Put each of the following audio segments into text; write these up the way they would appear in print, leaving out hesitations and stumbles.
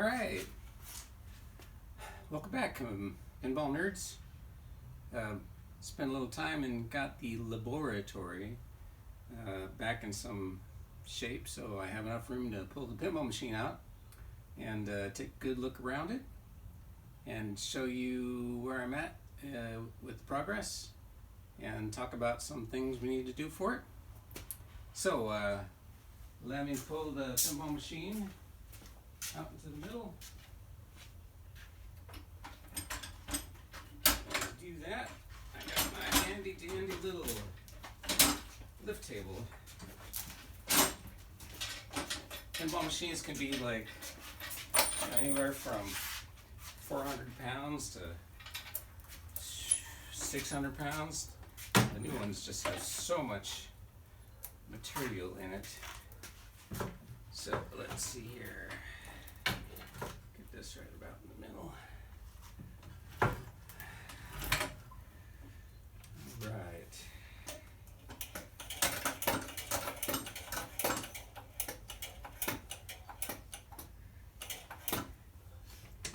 All right, welcome back, pinball nerds. Spent a little time and got the laboratory back in some shape, so I have enough room to pull the pinball machine out and take a good look around it and show you where I'm at with the progress and talk about some things we need to do for it. So let me pull the pinball machine out into the middle. To do that, I got my handy dandy little lift table. Pinball machines can be like anywhere from 400 pounds to 600 pounds. The new ones just have so much material in it. So let's see here. Get this right about in the middle. All right.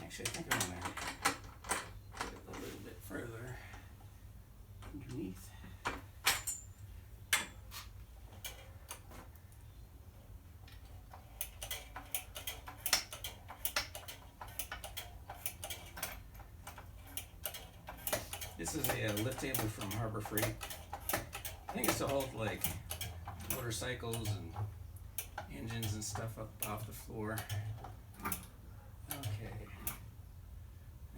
Actually, I think I'm gonna get it a little bit further underneath. This is a lift table from Harbor Freight. I think it's to hold like motorcycles and engines and stuff up off the floor. Okay.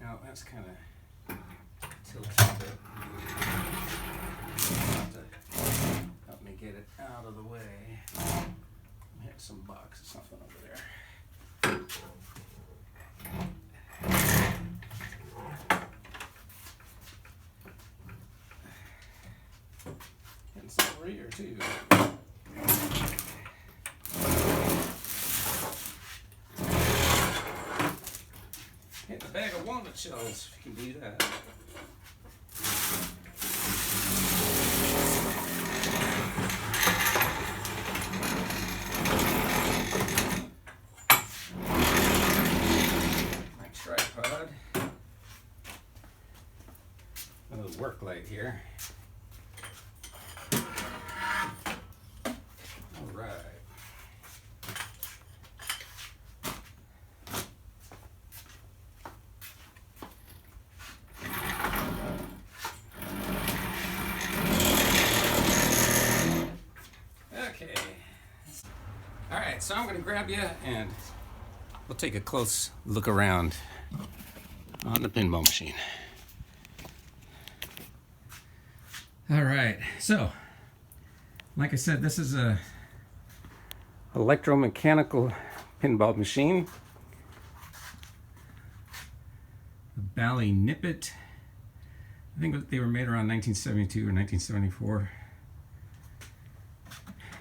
Now that's kind of tilted a bit. Have to help me get it out of the way. Hit some box or something over there. Getting some rear too. Hit the bag of walnut shells if you can do that. My tripod. A little work light here. All right. Okay. All right, so I'm going to grab you and we'll take a close look around on the pinball machine. All right, so like I said, this is a electromechanical pinball machine. A Bally Nippet. I think they were made around 1972 or 1974.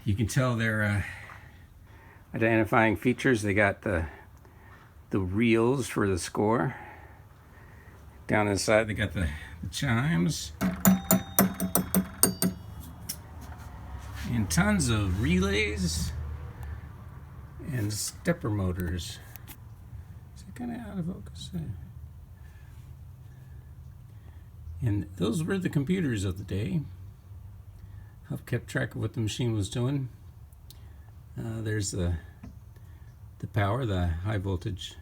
You can tell their identifying features. They got the reels for the score. Down inside they got the chimes. And tons of relays and stepper motors. Is it kind of out of focus? And those were the computers of the day. I've kept track of what the machine was doing. There's the power, the high voltage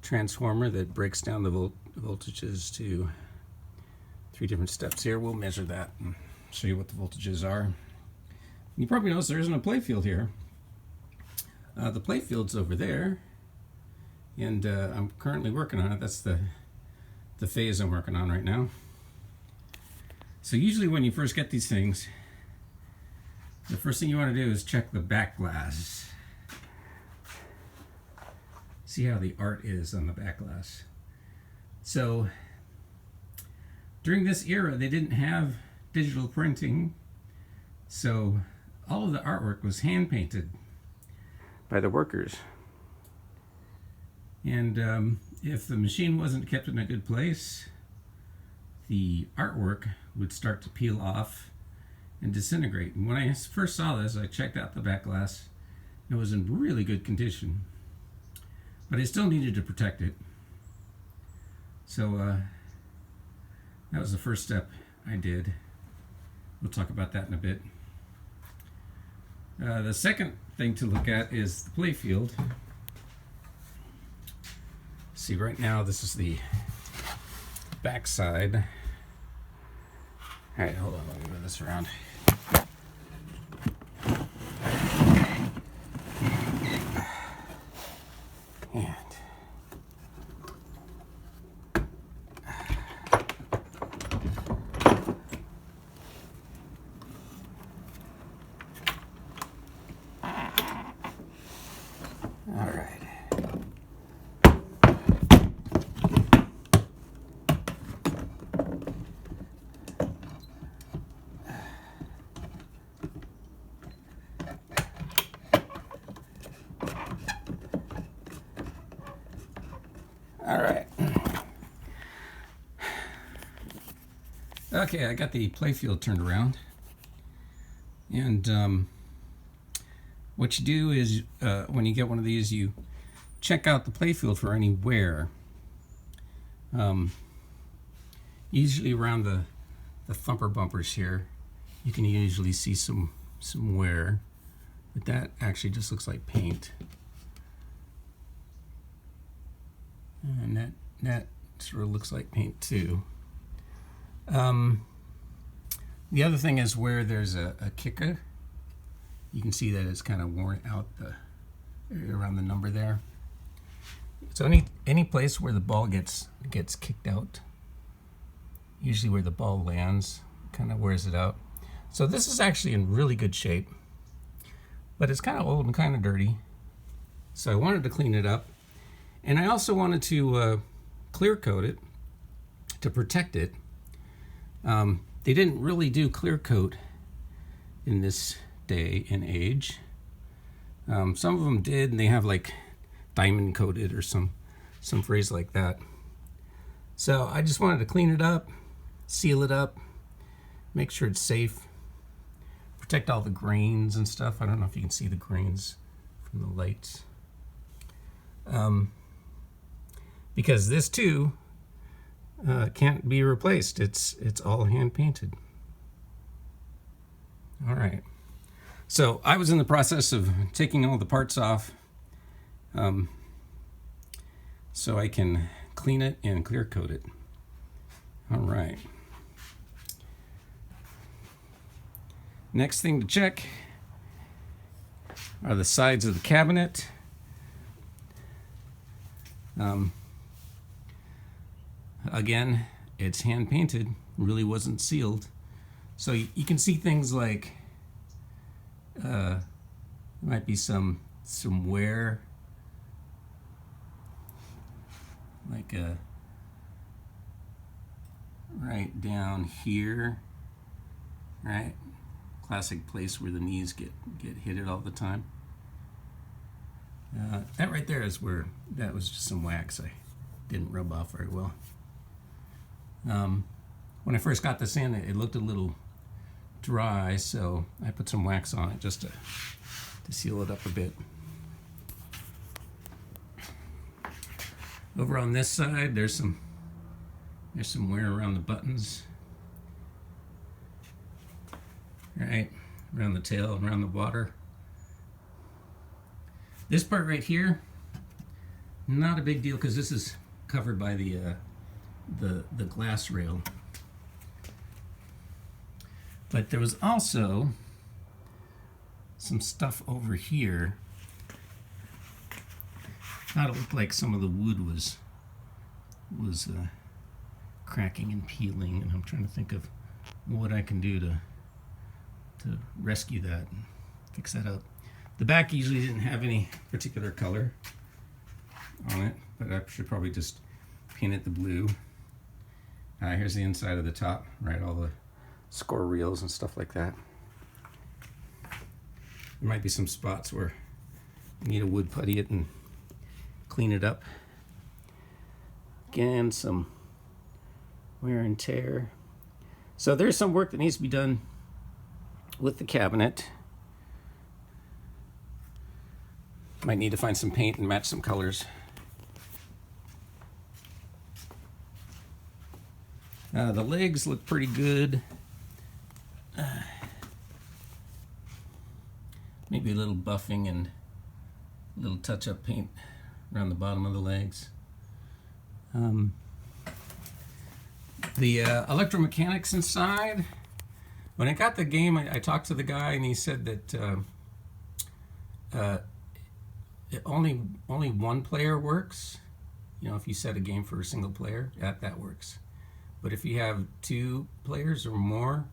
transformer that breaks down the voltages to 3 different steps here. We'll measure that and show you what the voltages are. You probably noticed there isn't a playfield here. The playfield's over there, and I'm currently working on it. That's the phase I'm working on right now. So usually when you first get these things, the first thing you want to do is check the back glass. See how the art is on the back glass. So during this era, they didn't have digital printing, so all of the artwork was hand painted by the workers. And if the machine wasn't kept in a good place, the artwork would start to peel off and disintegrate. And when I first saw this, I checked out the back glass. It was in really good condition. but I still needed to protect it. So that was the first step I did. We'll talk about that in a bit. The second thing to look at is the playfield. See, right now this is the back side. All right, hold on, let me move this around. And all right. All right. Okay, I got the playfield turned around. And what you do is, when you get one of these, you check out the playfield for any wear. Usually around the thumper bumpers here, you can usually see some wear, but that actually just looks like paint. And that sort of looks like paint too. The other thing is where there's a kicker, you can see that it's kind of worn out around the number there. So any place where the ball gets kicked out, usually where the ball lands, kind of wears it out. So this is actually in really good shape, but it's kind of old and kind of dirty. So I wanted to clean it up. And I also wanted to clear coat it to protect it. They didn't really do clear coat in this day and age. Some of them did, and they have like diamond coated or some phrase like that. So I just wanted to clean it up, seal it up, make sure it's safe, protect all the grains and stuff. I don't know if you can see the grains from the lights. Because this too can't be replaced. It's all hand painted. All right. So I was in the process of taking all the parts off, so I can clean it and clear coat it. All right. Next thing to check are the sides of the cabinet. Again, it's hand painted, really wasn't sealed. So you can see things like there might be some wear, like right down here, right? Classic place where the knees get hit it all the time. That right there is where that was just some wax. I didn't rub off very well. When I first got this in, it looked a little dry, so I put some wax on it just to seal it up a bit. Over on this side, there's some wear around the buttons, right around the tail, around the water. This part right here, not a big deal because this is covered by the glass rail. But there was also some stuff over here. Thought it looked like some of the wood was cracking and peeling, and I'm trying to think of what I can do to rescue that and fix that up. The back usually didn't have any particular color on it, but I should probably just paint it the blue. Here's the inside of the top, right? All the score reels and stuff like that. There might be some spots where you need to wood putty it and clean it up. Again, some wear and tear. So there's some work that needs to be done with the cabinet. Might need to find some paint and match some colors The legs look pretty good. Maybe a little buffing and a little touch-up paint around the bottom of the legs. The electromechanics inside. When I got the game, I talked to the guy and he said that only one player works. You know, if you set a game for a single player, that works. But if you have 2 players or more,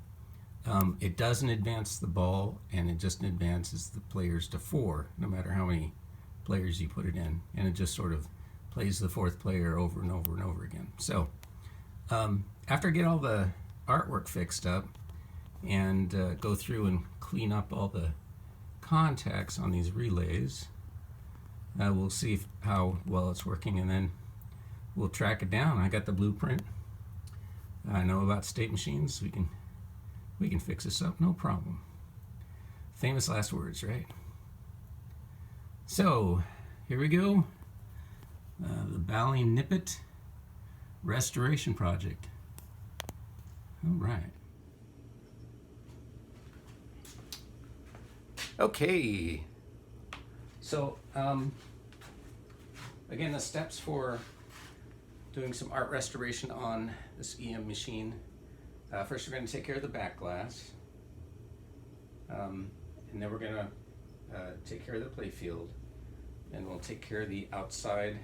it doesn't advance the ball, and it just advances the players to 4, no matter how many players you put it in. And it just sort of plays the 4th player over and over and over again. So after I get all the artwork fixed up and go through and clean up all the contacts on these relays, we'll see how well it's working, and then we'll track it down. I got the blueprint. I know about state machines. We can fix this up, no problem. Famous last words, right? So here we go. The Bally Nippet Restoration Project. All right. Okay. So again, the steps for doing some art restoration on this EM machine. First, we're going to take care of the back glass, and then we're going to take care of the play field. Then we'll take care of the outside,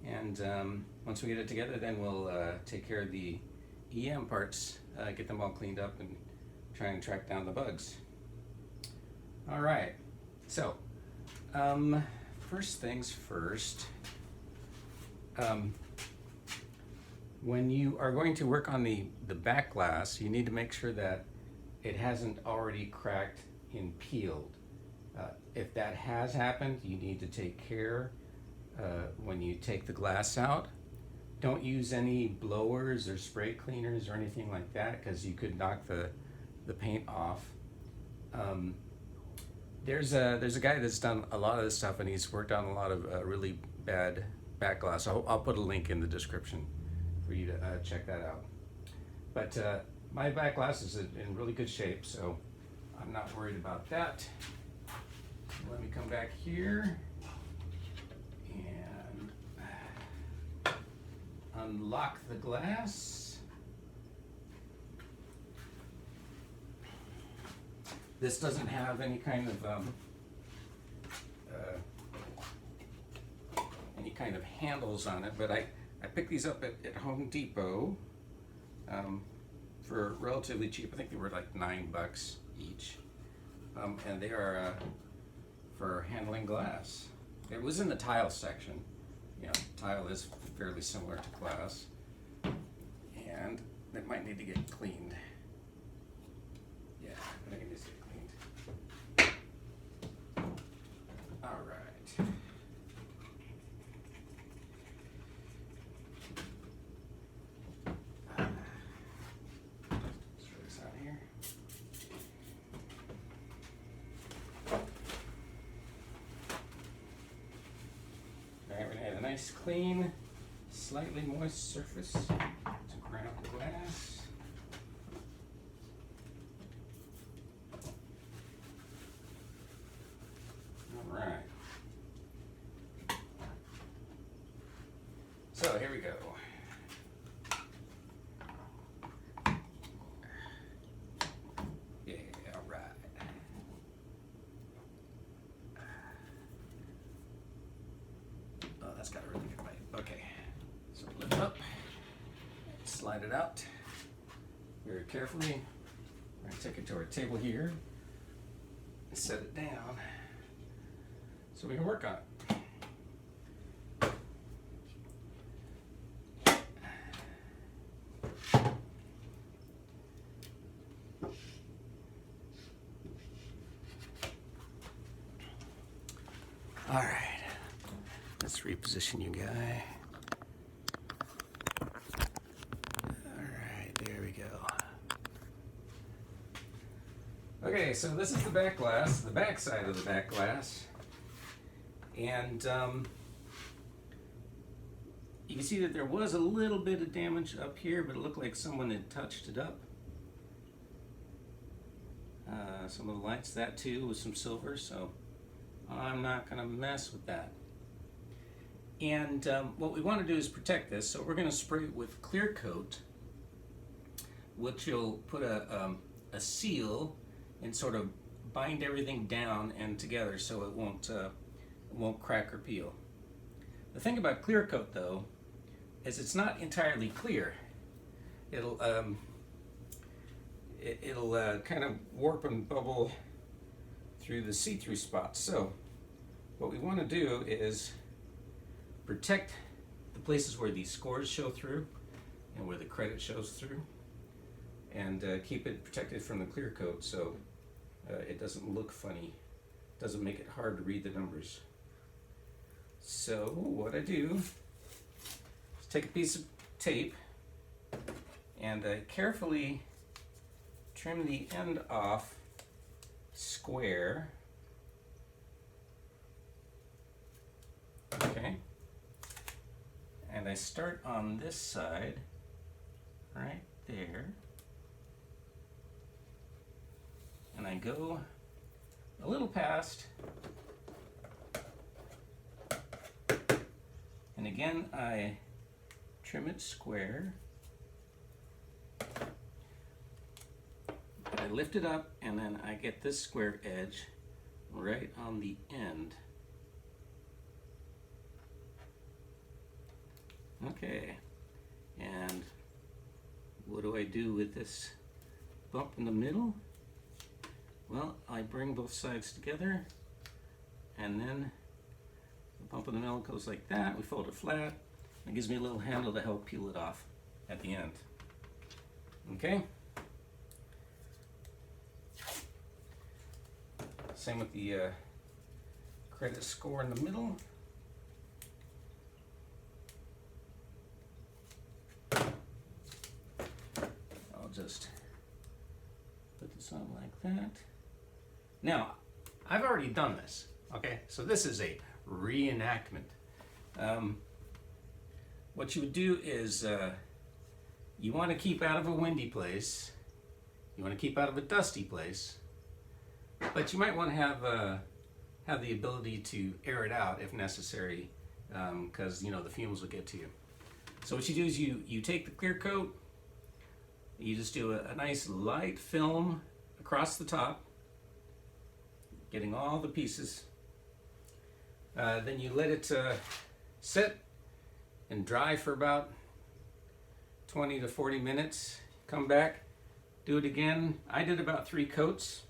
and once we get it together, then we'll take care of the EM parts, get them all cleaned up, and try and track down the bugs. All right, so first things first. When you are going to work on the back glass, you need to make sure that it hasn't already cracked and peeled. If that has happened, you need to take care when you take the glass out. Don't use any blowers or spray cleaners or anything like that, because you could knock the paint off. There's a guy that's done a lot of this stuff, and he's worked on a lot of really bad back glass. I'll put a link in the description for you to check that out. But my back glass is in really good shape, so I'm not worried about that. Let me come back here and unlock the glass. This doesn't have any kind of handles on it, but I picked these up at Home Depot for relatively cheap. I think they were like $9 each, and they are for handling glass. It was in the tile section. You know, tile is fairly similar to glass, and it might need to get cleaned. Yeah, I think it needs to get cleaned. All right. Nice, clean, slightly moist surface to ground the glass. All right. So here we go. Yeah, all right. That's got a really good bite. Okay, so lift it up, slide it out very carefully. We're going to take it to our table here and set it down so we can work on it. All right. Let's reposition you, guy. All right, there we go. Okay, so this is the back glass, the back side of the back glass. And You can see that there was a little bit of damage up here, but it looked like someone had touched it up. Some of the lights, that too was some silver, so I'm not going to mess with that. And what we want to do is protect this, so we're going to spray it with clear coat, which will put a seal and sort of bind everything down and together so it won't crack or peel. The thing about clear coat, though, is it's not entirely clear. It'll kind of warp and bubble through the see-through spots. So what we want to do is protect the places where these scores show through and where the credit shows through, and keep it protected from the clear coat so it doesn't look funny, doesn't make it hard to read the numbers. So what I do is take a piece of tape and carefully trim the end off square. Okay. And I start on this side, right there. And I go a little past. And again, I trim it square. I lift it up, and then I get this square edge right on the end. Okay, and what do I do with this bump in the middle? Well, I bring both sides together, and then the bump in the middle goes like that. We fold it flat. It gives me a little handle to help peel it off at the end. Okay? Same with the credit score in the middle. I'll just put this on like that. Now, I've already done this, okay? So this is a reenactment. What you would do is you want to keep out of a windy place. You want to keep out of a dusty place. But you might want to have the ability to air it out if necessary, because the fumes will get to you. So what you do is you take the clear coat, you just do a nice light film across the top, getting all the pieces. Then you let it sit and dry for about 20 to 40 minutes. Come back, do it again. I did about 3 coats.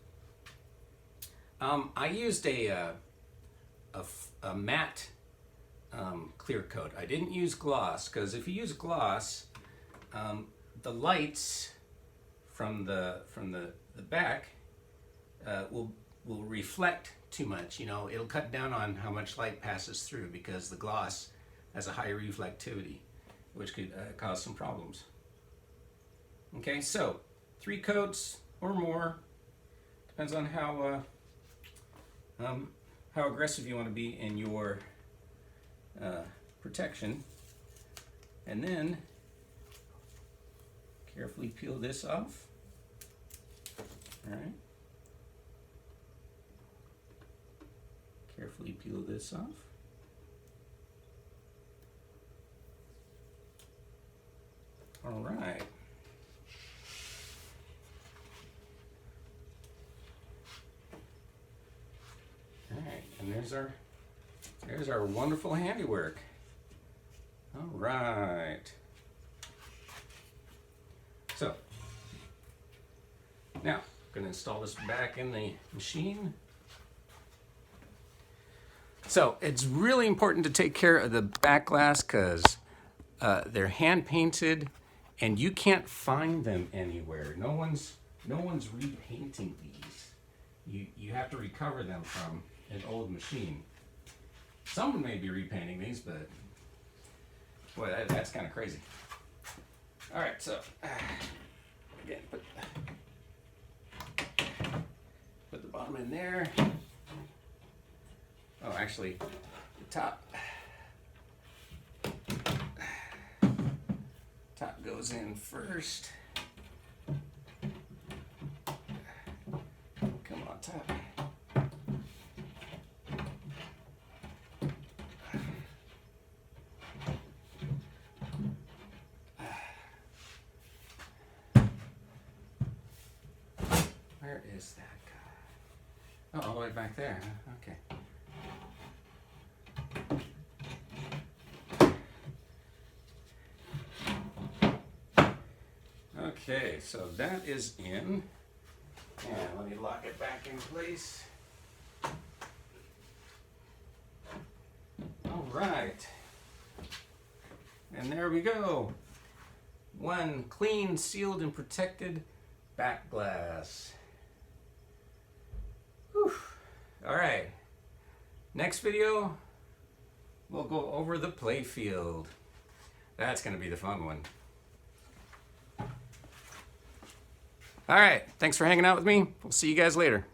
I used a matte clear coat. I didn't use gloss, because if you use gloss, the lights from the back will reflect too much. It'll cut down on how much light passes through, because the gloss has a high reflectivity, which could cause some problems. Okay, so 3 coats or more, depends on how aggressive you want to be in your protection. And then carefully peel this off. All right. Carefully peel this off. All right. All right, and there's our wonderful handiwork. All right. So now I'm going to install this back in the machine. So it's really important to take care of the back glass, because they're hand painted and you can't find them anywhere. No one's repainting these. You have to recover them from an old machine. Someone may be repainting these, but boy, that's kind of crazy. All right, so again, put the bottom in there. Oh, actually, the top. goes in first. Come on, top. Where is that guy? Oh, all the way back there. Okay. Okay, so that is in. And let me lock it back in place. All right. And there we go. One clean, sealed, and protected back glass. Whew. All right. Next video, we'll go over the play field. That's going to be the fun one. All right. Thanks for hanging out with me. We'll see you guys later.